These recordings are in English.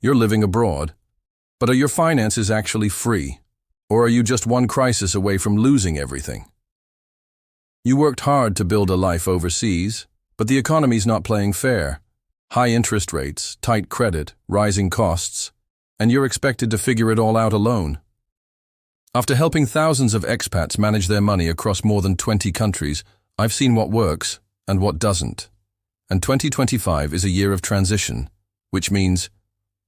You're living abroad. But are your finances actually free? Or are you just one crisis away from losing everything? You worked hard to build a life overseas, but the economy's not playing fair. High interest rates, tight credit, rising costs, and you're expected to figure it all out alone. After helping thousands of expats manage their money across more than 20 countries, I've seen what works and what doesn't. And 2025 is a year of transition, which means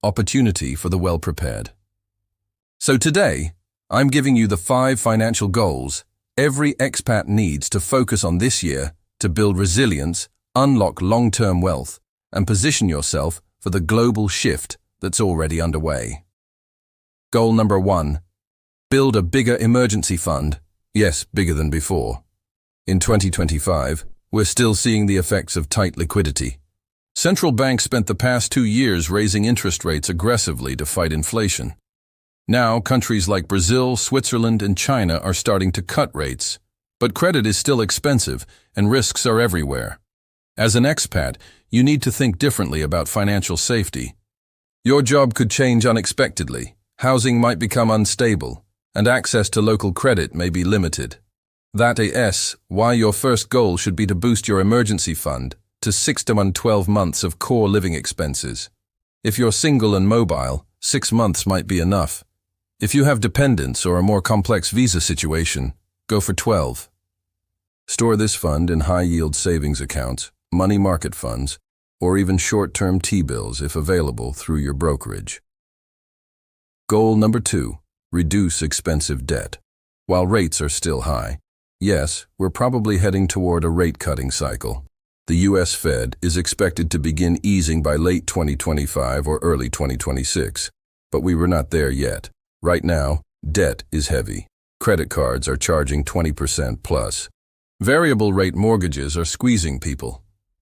opportunity for the well-prepared. So today, I'm giving you the 5 financial goals every expat needs to focus on this year to build resilience, unlock long-term wealth, and position yourself for the global shift that's already underway. Goal number 1. Build a bigger emergency fund. Yes, bigger than before. In 2025, we're still seeing the effects of tight liquidity. Central banks spent the past 2 years raising interest rates aggressively to fight inflation. Now, countries like Brazil, Switzerland, and China are starting to cut rates. But credit is still expensive, and risks are everywhere. As an expat, you need to think differently about financial safety. Your job could change unexpectedly, housing might become unstable, and access to local credit may be limited. That is why your first goal should be to boost your emergency fund to 6 to 12 months of core living expenses. If you're single and mobile, 6 months might be enough. If you have dependents or a more complex visa situation, go for 12. Store this fund in high-yield savings accounts, money market funds, or even short-term T-bills if available through your brokerage. Goal number 2. Reduce expensive debt. While rates are still high, yes, we're probably heading toward a rate-cutting cycle. The U.S. Fed is expected to begin easing by late 2025 or early 2026, but we were not there yet. Right now, debt is heavy. Credit cards are charging 20% plus. Variable rate mortgages are squeezing people.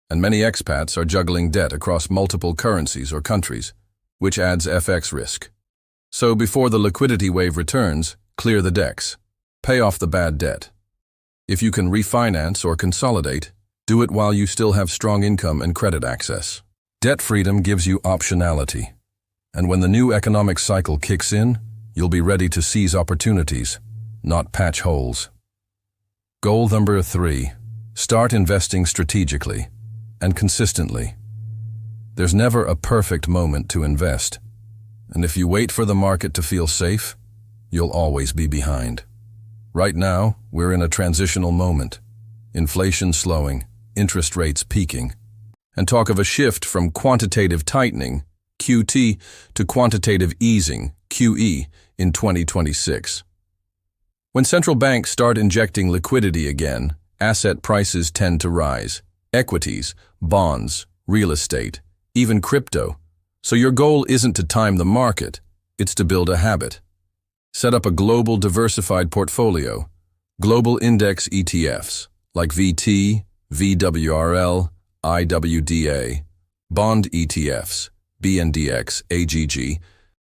And many expats are juggling debt across multiple currencies or countries, which adds FX risk. So before the liquidity wave returns, clear the decks. Pay off the bad debt. If you can refinance or consolidate, do it while you still have strong income and credit access. Debt freedom gives you optionality. And when the new economic cycle kicks in, you'll be ready to seize opportunities, not patch holes. Goal number 3. Start investing strategically and consistently. There's never a perfect moment to invest, and if you wait for the market to feel safe, you'll always be behind. Right now, we're in a transitional moment. Inflation slowing, interest rates peaking, and talk of a shift from quantitative tightening, QT, to quantitative easing, QE, in 2026. When central banks start injecting liquidity again, asset prices tend to rise. Equities, bonds, real estate, even crypto. So your goal isn't to time the market, it's to build a habit. Set up a global diversified portfolio, global index ETFs, like VT, VWRL, IWDA, bond ETFs, BNDX, AGG,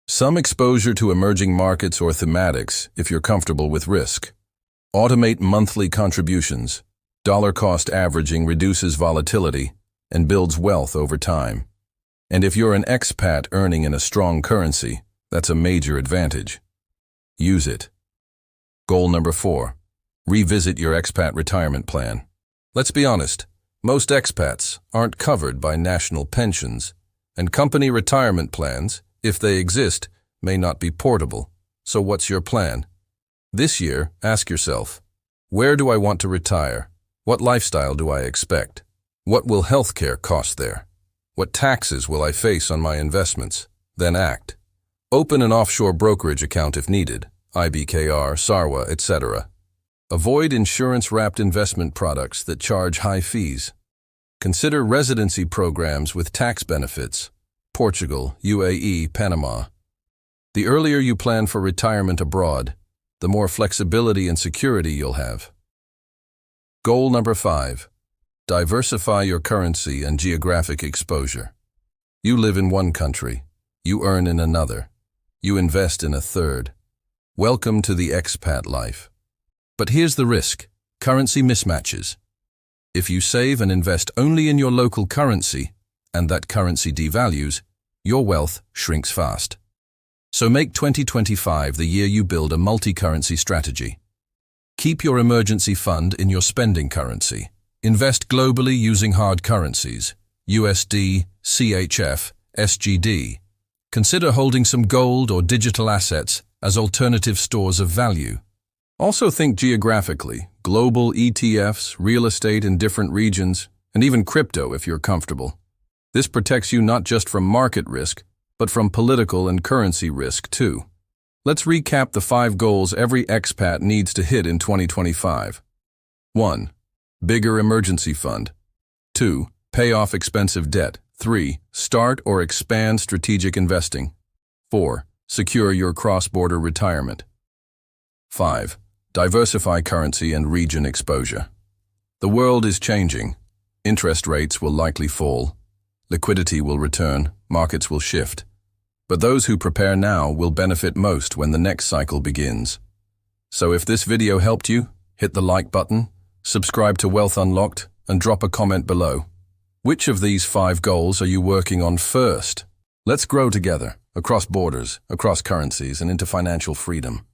some exposure to emerging markets or thematics if you're comfortable with risk. Automate monthly contributions. Dollar cost averaging reduces volatility and builds wealth over time. And if you're an expat earning in a strong currency, that's a major advantage. Use it. Goal number 4. Revisit your expat retirement plan. Let's be honest, most expats aren't covered by national pensions, and company retirement plans, if they exist, may not be portable. So what's your plan? This year, ask yourself, where do I want to retire? What lifestyle do I expect? What will healthcare cost there? What taxes will I face on my investments? Then act. Open an offshore brokerage account if needed, IBKR, Sarwa, etc. Avoid insurance-wrapped investment products that charge high fees. Consider residency programs with tax benefits. Portugal, UAE, Panama. The earlier you plan for retirement abroad, the more flexibility and security you'll have. Goal number 5. Diversify your currency and geographic exposure. You live in one country. You earn in another. You invest in a third. Welcome to the expat life. But here's the risk: currency mismatches. If you save and invest only in your local currency, and that currency devalues, your wealth shrinks fast. So make 2025 the year you build a multi-currency strategy. Keep your emergency fund in your spending currency. Invest globally using hard currencies, USD, CHF, SGD. Consider holding some gold or digital assets as alternative stores of value. Also think geographically, global ETFs, real estate in different regions, and even crypto if you're comfortable. This protects you not just from market risk, but from political and currency risk too. Let's recap the 5 goals every expat needs to hit in 2025. 1. Bigger emergency fund. 2. Pay off expensive debt. 3. Start or expand strategic investing. 4. Secure your cross-border retirement. 5. Diversify currency and region exposure. The world is changing. Interest rates will likely fall. Liquidity will return. Markets will shift. But those who prepare now will benefit most when the next cycle begins. So if this video helped you, hit the like button, subscribe to Wealth Unlocked, and drop a comment below. Which of these 5 goals are you working on first? Let's grow together, across borders, across currencies, and into financial freedom.